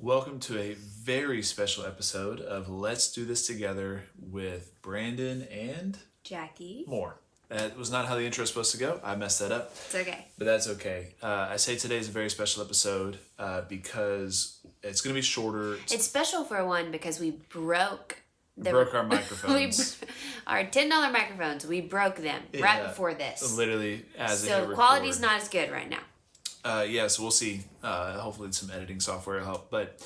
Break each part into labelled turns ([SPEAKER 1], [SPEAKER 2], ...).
[SPEAKER 1] Welcome to a very special episode of Let's Do This Together with Brandon and
[SPEAKER 2] Jackie.
[SPEAKER 1] More. That was not how the intro was supposed to go. I messed that up.
[SPEAKER 2] It's okay.
[SPEAKER 1] But that's okay. I say today's a very special episode because it's going to be shorter.
[SPEAKER 2] It's special for one because we broke
[SPEAKER 1] our microphones.
[SPEAKER 2] Our $10 microphones. We broke them right before this.
[SPEAKER 1] Literally as
[SPEAKER 2] so quality's not as good right now.
[SPEAKER 1] So we'll see. Hopefully some editing software will help. But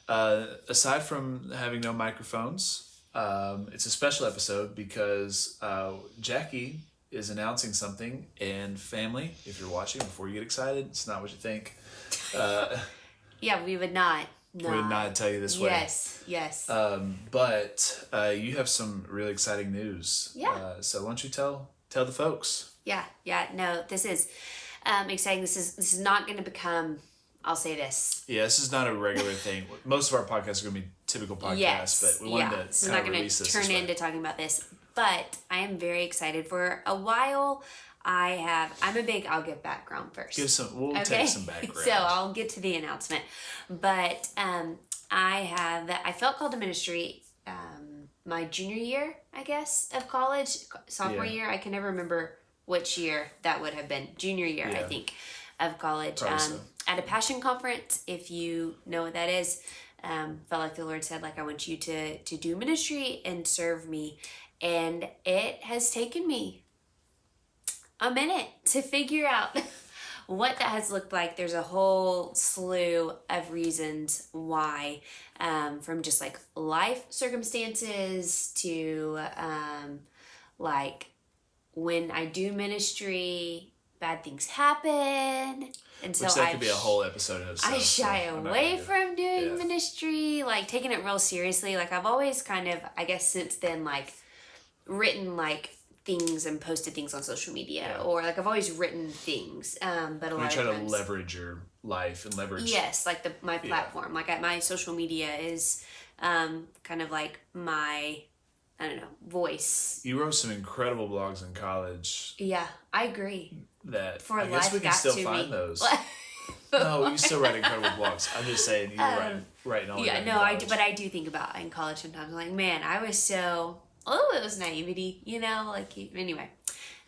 [SPEAKER 1] aside from having no microphones, it's a special episode because Jackie is announcing something. And family, if you're watching, before you get excited, it's not what you think.
[SPEAKER 2] Yeah, we would not. No.
[SPEAKER 1] We would not tell you this way.
[SPEAKER 2] Yes.
[SPEAKER 1] But you have some really exciting news.
[SPEAKER 2] Yeah.
[SPEAKER 1] So why don't you tell the folks?
[SPEAKER 2] Yeah. No, this is exciting. This is not going to become. I'll say this.
[SPEAKER 1] Yeah, this is not a regular thing. Most of our podcasts are going to be typical podcasts, but we wanted to
[SPEAKER 2] this is not going to turn into talking about this. But I am very excited. For a while, I'm a big. I'll give background first.
[SPEAKER 1] We'll take some background.
[SPEAKER 2] So I'll get to the announcement. But I felt called to ministry my junior year, I guess, of college, sophomore year. I can never remember which year that would have been. Junior year, I think, of college. At a passion conference, if you know what that is, felt like the Lord said, I want you to do ministry and serve me. And it has taken me a minute to figure out what that has looked like. There's a whole slew of reasons why, from just life circumstances to when I do ministry, bad things happen. And so
[SPEAKER 1] that could be a whole episode of itself.
[SPEAKER 2] I shy away from doing ministry, taking it real seriously. I've always kind of, I guess since then, written things and posted things on social media, or I've always written things. But a lot of times
[SPEAKER 1] you try to leverage your life and leverage.
[SPEAKER 2] Yes, my platform. My social media is kind of my, I don't know, voice.
[SPEAKER 1] You wrote some incredible blogs in college.
[SPEAKER 2] Yeah, I agree.
[SPEAKER 1] That
[SPEAKER 2] For
[SPEAKER 1] I guess we can still find those. No, you still write incredible blogs. I'm just saying you writing all.
[SPEAKER 2] Yeah, no, but I do think about in college sometimes. Man, I was so. Oh, it was naivety, anyway.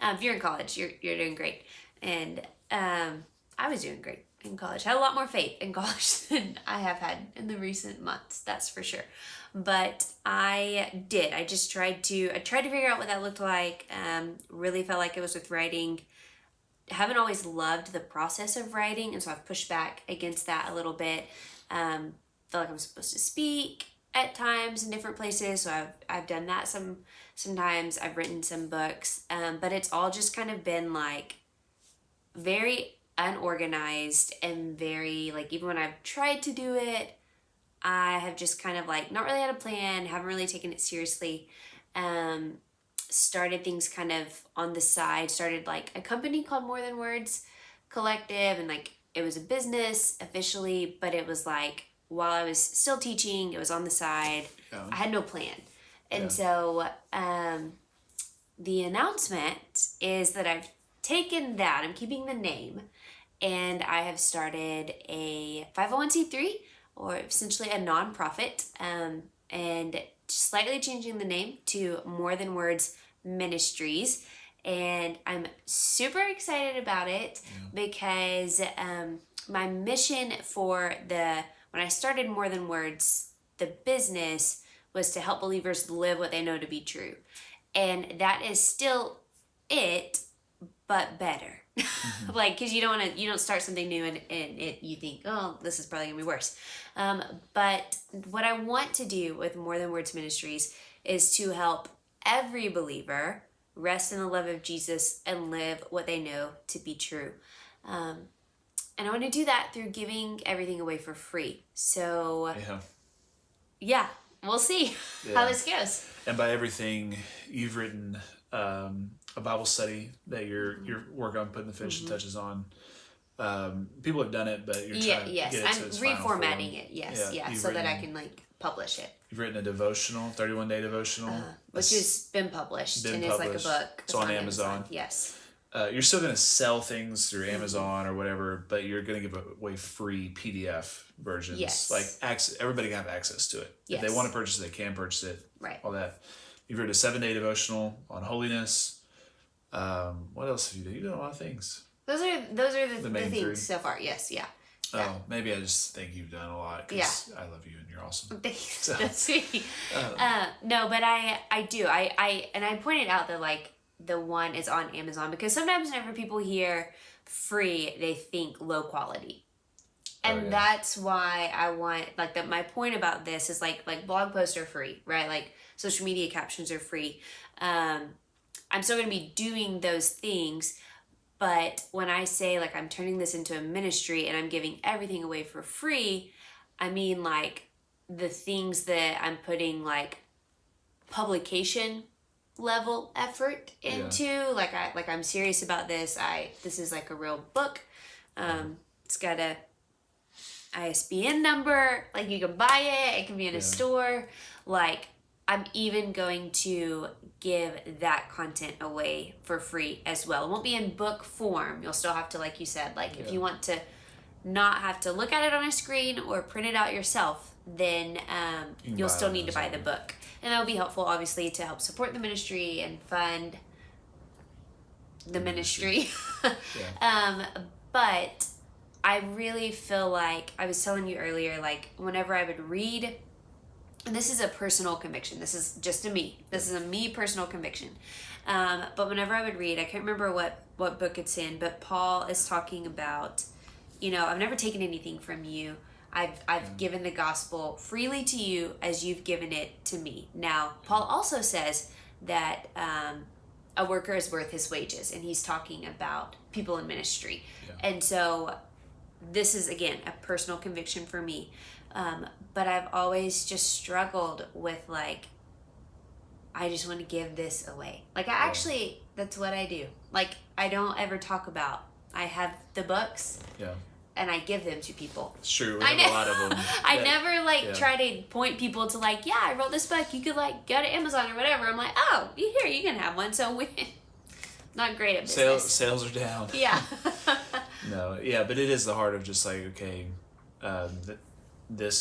[SPEAKER 2] If you're in college, you're doing great, and I was doing great in college. Had a lot more faith in college than I have had in the recent months. That's for sure. But I did. I just tried to figure out what that looked like. Really felt like it was with writing. Haven't always loved the process of writing, and so I've pushed back against that a little bit. Feel like I'm supposed to speak at times in different places, so I've done that sometimes. I've written some books, but it's all just kind of been very unorganized and very even when I've tried to do it, I have just kind of not really had a plan, haven't really taken it seriously. Started things kind of on the side, started a company called More Than Words Collective, and it was a business officially, but it was while I was still teaching, it was on the side. Yeah. I had no plan. And so the announcement is that I've taken that, I'm keeping the name, and I have started a 501c3, or essentially a nonprofit, and slightly changing the name to More Than Words Ministries. And I'm super excited about it because my mission for when I started More Than Words, the business was to help believers live what they know to be true. And that is still it, but better. Mm-hmm. Because you don't start something new and you think, oh, this is probably gonna be worse. But what I want to do with More Than Words Ministries is to help every believer rest in the love of Jesus and live what they know to be true. And I want to do that through giving everything away for free. So, we'll see how this goes.
[SPEAKER 1] And by everything, you've written a Bible study that you're working on putting the finishing touches on. People have done it, but you're trying to get it to its final form.
[SPEAKER 2] I'm reformatting it. Yes, so that I can publish it.
[SPEAKER 1] You've written a devotional, 31-day devotional,
[SPEAKER 2] which has been published and is a book.
[SPEAKER 1] It's on Amazon.
[SPEAKER 2] Yes.
[SPEAKER 1] you're still going to sell things through Amazon or whatever, but you're going to give away free PDF versions.
[SPEAKER 2] Yes.
[SPEAKER 1] Like everybody can have access to it.
[SPEAKER 2] Yes.
[SPEAKER 1] If they want to purchase it, they can purchase it.
[SPEAKER 2] Right.
[SPEAKER 1] All that. You've read a 7-day devotional on holiness. What else have you done? You've done a lot of things.
[SPEAKER 2] Those are the
[SPEAKER 1] main
[SPEAKER 2] things
[SPEAKER 1] three.
[SPEAKER 2] so far. Yes. Yeah.
[SPEAKER 1] Oh, maybe I just think you've done a lot because I love you and you're awesome.
[SPEAKER 2] Thanks.
[SPEAKER 1] So,
[SPEAKER 2] That's sweet. No, but I do. I pointed out that like the one is on Amazon because sometimes whenever people hear free, they think low quality. And that's why I want like that. My point about this is like blog posts are free, right? Like social media captions are free. I'm still going to be doing those things. But when I say like I'm turning this into a ministry and I'm giving everything away for free, I mean like the things that I'm putting like publication level effort into. Like I'm serious about this. This is like a real book. It's got a ISBN number. Like you can buy it. It can be in a store. Like I'm even going to give that content away for free as well. It won't be in book form. You'll still have to, like you said, like if you want to not have to look at it on a screen or print it out yourself, then you'll still need to buy the book. And that will be helpful, obviously, to help support the ministry and fund the ministry. But I really feel like, I was telling you earlier, like whenever I would read, and this is a personal conviction. This is just a me. This is a me personal conviction. But whenever I would read, I can't remember what book it's in, but Paul is talking about, I've never taken anything from you. I've given the gospel freely to you as you've given it to me. Now, Paul also says that a worker is worth his wages, and he's talking about people in ministry. Yeah. And so this is, again, a personal conviction for me. But I've always just struggled with like, I just want to give this away. Like that's what I do. Like I don't ever talk about, I have the books and I give them to people.
[SPEAKER 1] It's true. We have a lot of them.
[SPEAKER 2] I never try to point people to like, I wrote this book. You could like go to Amazon or whatever. I'm like, oh, here, you can have one. So not great at business.
[SPEAKER 1] Sales are down.
[SPEAKER 2] Yeah.
[SPEAKER 1] No. Yeah. But it is the heart of just like, okay,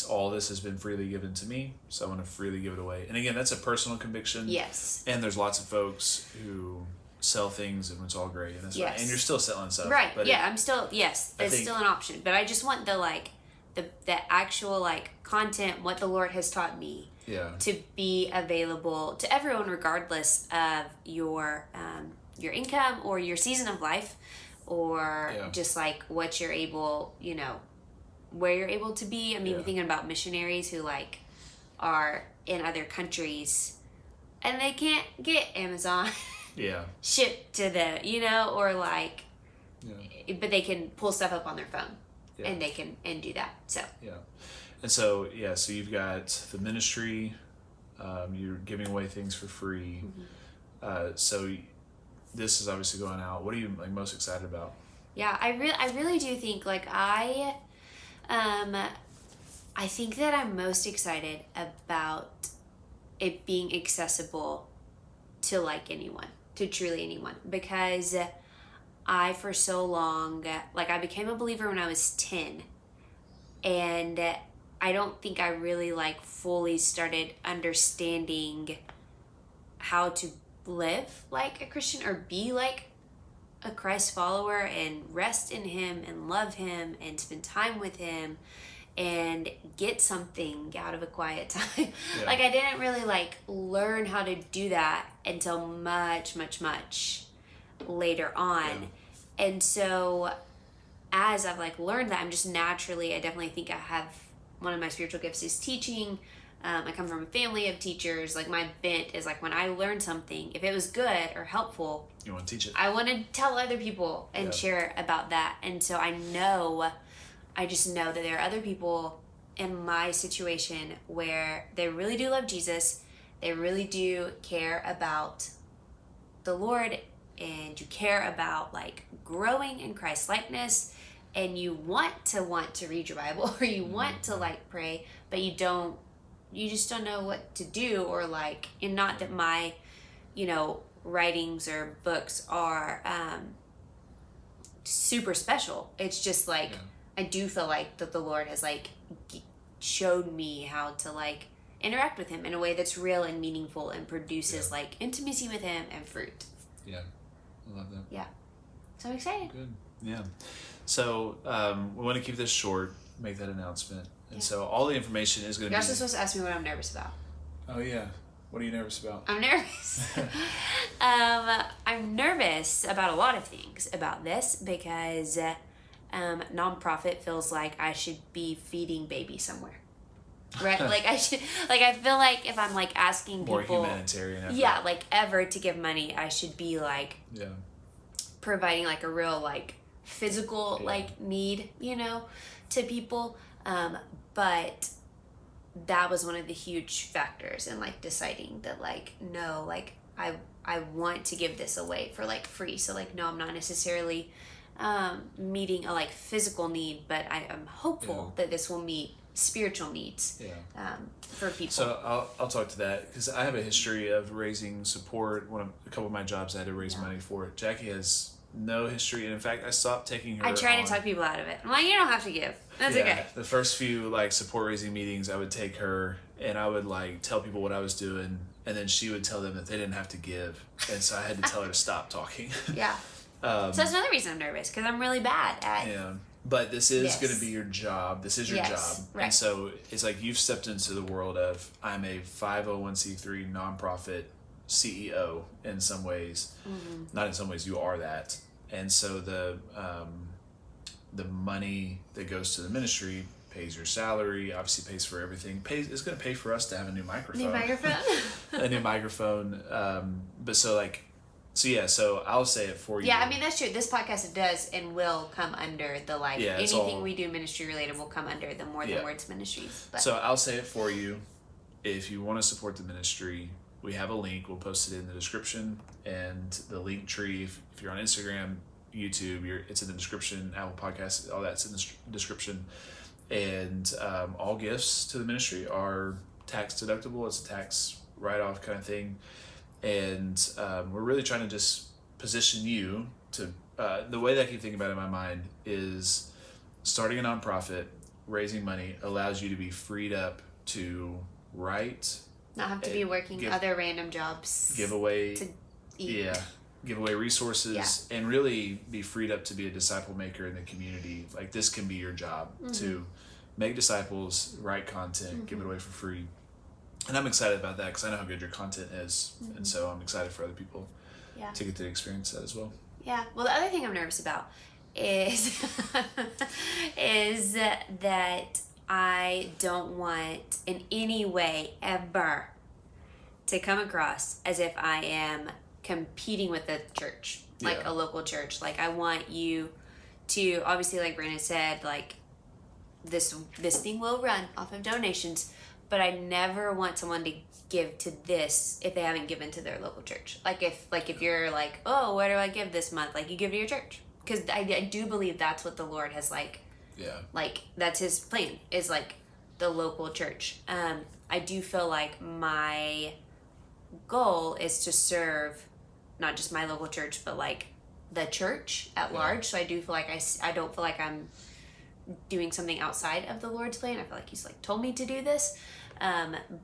[SPEAKER 1] all this has been freely given to me, so I want to freely give it away. And again, that's a personal conviction.
[SPEAKER 2] Yes.
[SPEAKER 1] And there's lots of folks who sell things and it's all great, and that's right. And you're still selling stuff,
[SPEAKER 2] right?
[SPEAKER 1] But
[SPEAKER 2] I'm still it's still an option. But I just want the actual like content, what the Lord has taught me, to be available to everyone, regardless of your income or your season of life, or just like what you're able, where you're able to be. I mean, thinking about missionaries who like are in other countries and they can't get Amazon shipped to them, or like, but they can pull stuff up on their phone and they can do that. So
[SPEAKER 1] and so so you've got the ministry, you're giving away things for free. So this is obviously going out. What are you like most excited about?
[SPEAKER 2] I really do think like I think that I'm most excited about it being accessible to like anyone, to truly anyone, because I for so long, like I became a believer when I was 10, and I don't think I really like fully started understanding how to live like a Christian or be like a Christ follower and rest in Him and love Him and spend time with Him and get something out of a quiet time. Like I didn't really like learn how to do that until much, much, much later on. And so as I've like learned that, I'm just naturally, I definitely think I have one of my spiritual gifts is teaching. I come from a family of teachers. Like my bent is like when I learn something, if it was good or helpful,
[SPEAKER 1] you want to teach it.
[SPEAKER 2] I want to tell other people and share about that. And so I just know that there are other people in my situation where they really do love Jesus. They really do care about the Lord, and you care about like growing in Christ likeness, and you want to read your Bible or you want to like pray, but you just don't know what to do, or like, and not that my, writings or books are super special. It's just like,
[SPEAKER 1] Yeah.
[SPEAKER 2] I do feel like that the Lord has like showed me how to like interact with him in a way that's real and meaningful and produces like intimacy with him and fruit.
[SPEAKER 1] Yeah. I love that.
[SPEAKER 2] Yeah. So I'm excited.
[SPEAKER 1] Good. Yeah. So we want to keep this short, make that announcement. And so all the information is going to
[SPEAKER 2] You're
[SPEAKER 1] be...
[SPEAKER 2] also supposed to ask me what I'm nervous about.
[SPEAKER 1] Oh, yeah. What are you nervous about?
[SPEAKER 2] I'm nervous. I'm nervous about a lot of things about this because nonprofit feels like I should be feeding babies somewhere. Right? Like I feel like if I'm like asking
[SPEAKER 1] More
[SPEAKER 2] people...
[SPEAKER 1] humanitarian effort.
[SPEAKER 2] Yeah, like ever to give money, I should be like providing like a real like physical like need, you know, to people. But that was one of the huge factors in like deciding that like, no, like I want to give this away for like free. So like, no, I'm not necessarily meeting a like physical need, but I am hopeful that this will meet spiritual needs for people.
[SPEAKER 1] So I'll talk to that because I have a history of raising support. A couple of my jobs I had to raise money for. Jackie has no history, and in fact I stopped taking her.
[SPEAKER 2] I try to talk people out of it. I'm like, you don't have to give. That's okay.
[SPEAKER 1] The first few like support raising meetings I would take her and I would like tell people what I was doing, and then she would tell them that they didn't have to give, and so I had to tell her to stop talking.
[SPEAKER 2] Yeah. So that's another reason I'm nervous, because I'm really bad at...
[SPEAKER 1] Yeah. But this is going to be your job. This is your job.
[SPEAKER 2] Right.
[SPEAKER 1] And so it's like you've stepped into the world of, I'm a 501c3 nonprofit CEO in some ways. Mm-hmm. Not in some ways, you are that. And so the money that goes to the ministry pays your salary, obviously pays for everything. It's going to pay for us to have a new microphone. A new microphone. So I'll say it for you.
[SPEAKER 2] Yeah, I mean, that's true. This podcast does and will come under the, like, anything we do ministry related will come under the More Than Words Ministries. But.
[SPEAKER 1] So I'll say it for you. If you want to support the ministry, we have a link. We'll post it in the description. And the link tree, if you're on Instagram, YouTube, it's in the description. Apple Podcasts, all that's in the description. And all gifts to the ministry are tax deductible. It's a tax write-off kind of thing. And we're really trying to just position you to the way that I keep thinking about it in my mind is starting a nonprofit, raising money allows you to be freed up to write,
[SPEAKER 2] not have to be working other random jobs,
[SPEAKER 1] give away
[SPEAKER 2] to eat.
[SPEAKER 1] Give away resources, and really be freed up to be a disciple maker in the community. Like, this can be your job to make disciples, write content, give it away for free. And I'm excited about that because I know how good your content is. And so I'm excited for other people to get to experience that as well. Yeah.
[SPEAKER 2] Well, the other thing I'm nervous about is is that I don't want in any way ever to come across as if I am competing with the church, like a local church. Like, I want you to, obviously, like Brandon said, like, this thing will run off of donations, but I never want someone to give to this if they haven't given to their local church. Like, if you're like, oh, where do I give this month? Like, you give to your church. Because I do believe that's what the Lord has, like, that's his plan, is, like, the local church. I do feel like my goal is to serve not just my local church, but, like, the church at large. So I do feel like I don't feel like I'm doing something outside of the Lord's plan. I feel like he's, like, told me to do this.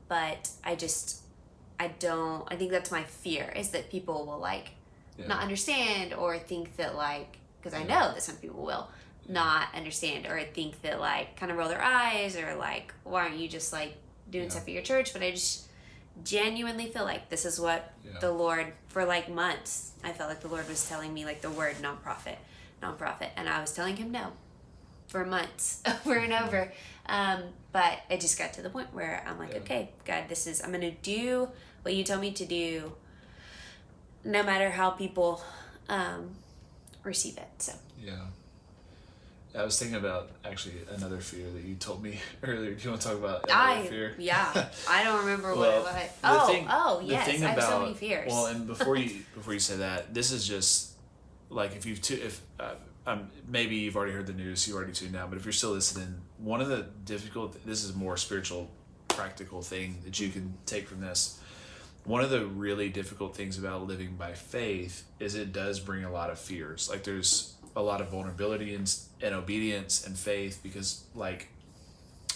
[SPEAKER 2] But I think that's my fear, is that people will, like, not understand, or think that, like, because I know that some people will not understand, or think that, like, kind of roll their eyes, or, like, why aren't you just, like, doing stuff at your church? But I just genuinely feel like this is what the Lord, for, like, months, I felt like the Lord was telling me, like, the word nonprofit, and I was telling him no for months, over and over. But it just got to the point where I'm like, okay, God, I'm going to do what you tell me to do, no matter how people receive it. So. Yeah.
[SPEAKER 1] I was thinking about, actually, another fear that you told me earlier. Do you want to talk about another fear?
[SPEAKER 2] Yeah. I don't remember what it was. Yes. I have so many fears.
[SPEAKER 1] Well, and before you say that, this is just, like, maybe you've already heard the news, you already tuned out, but if you're still listening, one of the this is more spiritual, practical thing that you can take from this, one of the really difficult things about living by faith is it does bring a lot of fears. Like there's a lot of vulnerability and obedience and faith, because like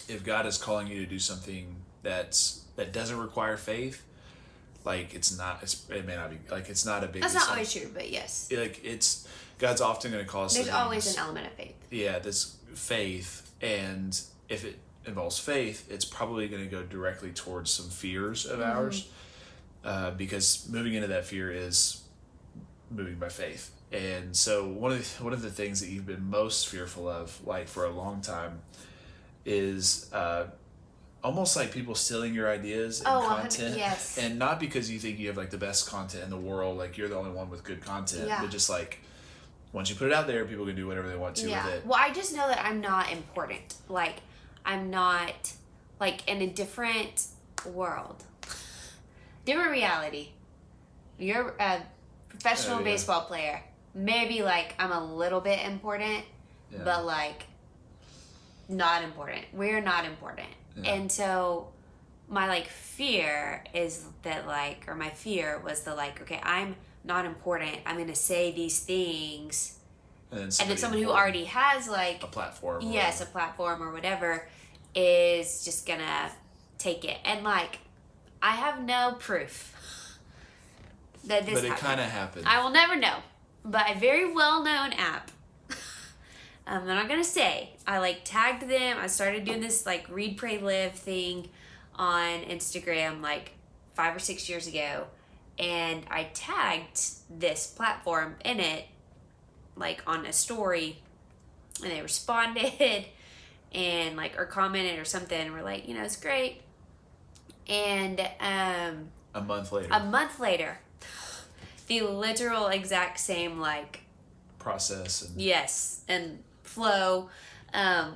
[SPEAKER 1] if God is calling you to do something that doesn't require faith, like it may not be, like it's not a big
[SPEAKER 2] That's not always true, but yes.
[SPEAKER 1] Like it's God's often going to call us.
[SPEAKER 2] There's always an element of faith.
[SPEAKER 1] Yeah, this faith, and if it involves faith, it's probably going to go directly towards some fears of ours, because moving into that fear is moving by faith. And so one of the things that you've been most fearful of, like for a long time, is almost like people stealing your ideas and content.
[SPEAKER 2] Yes.
[SPEAKER 1] And not because you think you have like the best content in the world, like you're the only one with good content, but just like once you put it out there, people can do whatever they want to with it.
[SPEAKER 2] Well, I just know that I'm not important. Like, I'm not, like, in a different world. Different reality. You're a professional baseball player. Maybe, like, I'm a little bit important, but, like, not important. We're not important. Yeah. And so my, like, fear is that, like, or my fear was the, like, okay, I'm not important. I'm going to say these things. And then someone who already has, like,
[SPEAKER 1] a platform.
[SPEAKER 2] Yes, a platform or whatever is just going to take it. And, like, I have no proof that this happened.
[SPEAKER 1] But it kind of happened.
[SPEAKER 2] I will never know. But a very well-known app. I'm not going to say. I, like, tagged them. I started doing this, like, read, pray, live thing on Instagram, like, 5 or 6 years ago. And I tagged this platform in it, like, on a story. And they responded and, like, or commented or something. And were like, you know, it's great. And
[SPEAKER 1] a month later,
[SPEAKER 2] the literal exact same, like,
[SPEAKER 1] process and
[SPEAKER 2] yes, and flow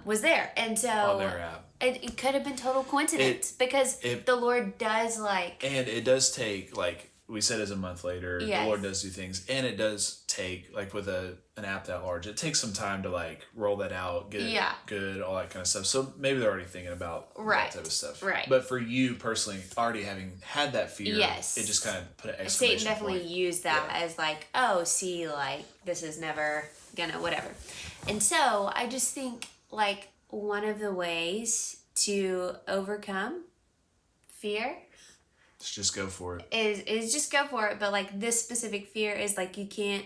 [SPEAKER 2] was there. And so
[SPEAKER 1] on their app,
[SPEAKER 2] it could have been total coincidence, because the Lord does, like,
[SPEAKER 1] and it does take, like we said, as a month later,
[SPEAKER 2] yes,
[SPEAKER 1] the Lord does do things, and it does take, like with an app that large, it takes some time to, like, roll that out, get it good, all that kind of stuff. So maybe they're already thinking about that type of stuff.
[SPEAKER 2] Right.
[SPEAKER 1] But for you personally, already having had that fear,
[SPEAKER 2] yes,
[SPEAKER 1] it just kind of put an exclamation
[SPEAKER 2] Satan definitely
[SPEAKER 1] point.
[SPEAKER 2] used that as, like, oh, see, like, this is never gonna whatever. And so I just think, like, one of the ways to overcome fear
[SPEAKER 1] just go for it.
[SPEAKER 2] Is just go for it. But, like, this specific fear is, like, you can't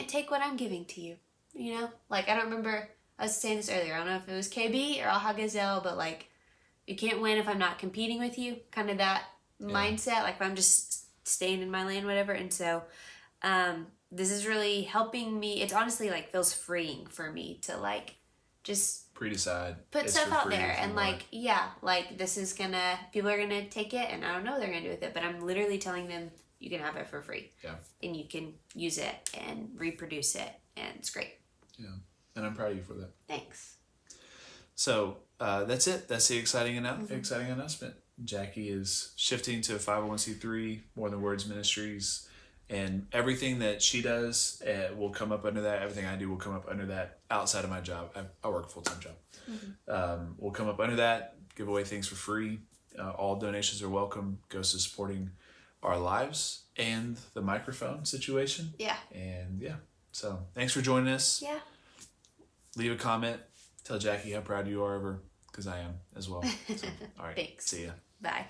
[SPEAKER 2] take what I'm giving to you. You know? Like, I don't remember, I was saying this earlier, I don't know if it was KB or Aha Gazelle, but, like, you can't win if I'm not competing with you. Kind of that mindset. Like, if I'm just staying in my lane, whatever. And so, this is really helping me. It's honestly, like, feels freeing for me to, like, just
[SPEAKER 1] pre-decide,
[SPEAKER 2] put stuff out there, and like, like, this is gonna, people are gonna take it, and I don't know what they're gonna do with it, but I'm literally telling them you can have it for free, and you can use it and reproduce it, and it's great.
[SPEAKER 1] And I'm proud of you for that.
[SPEAKER 2] Thanks.
[SPEAKER 1] So that's it. That's the exciting announcement. Jackie is shifting to a 501c3 More Than Words Ministries. And everything that she does will come up under that. Everything I do will come up under that outside of my job. I work a full-time job. We'll come up under that, give away things for free. All donations are welcome. Goes to supporting our lives and the microphone situation. And so thanks for joining us. Leave a comment. Tell Jackie how proud you are of her, because I am as well. So, all right.
[SPEAKER 2] Thanks.
[SPEAKER 1] See ya.
[SPEAKER 2] Bye.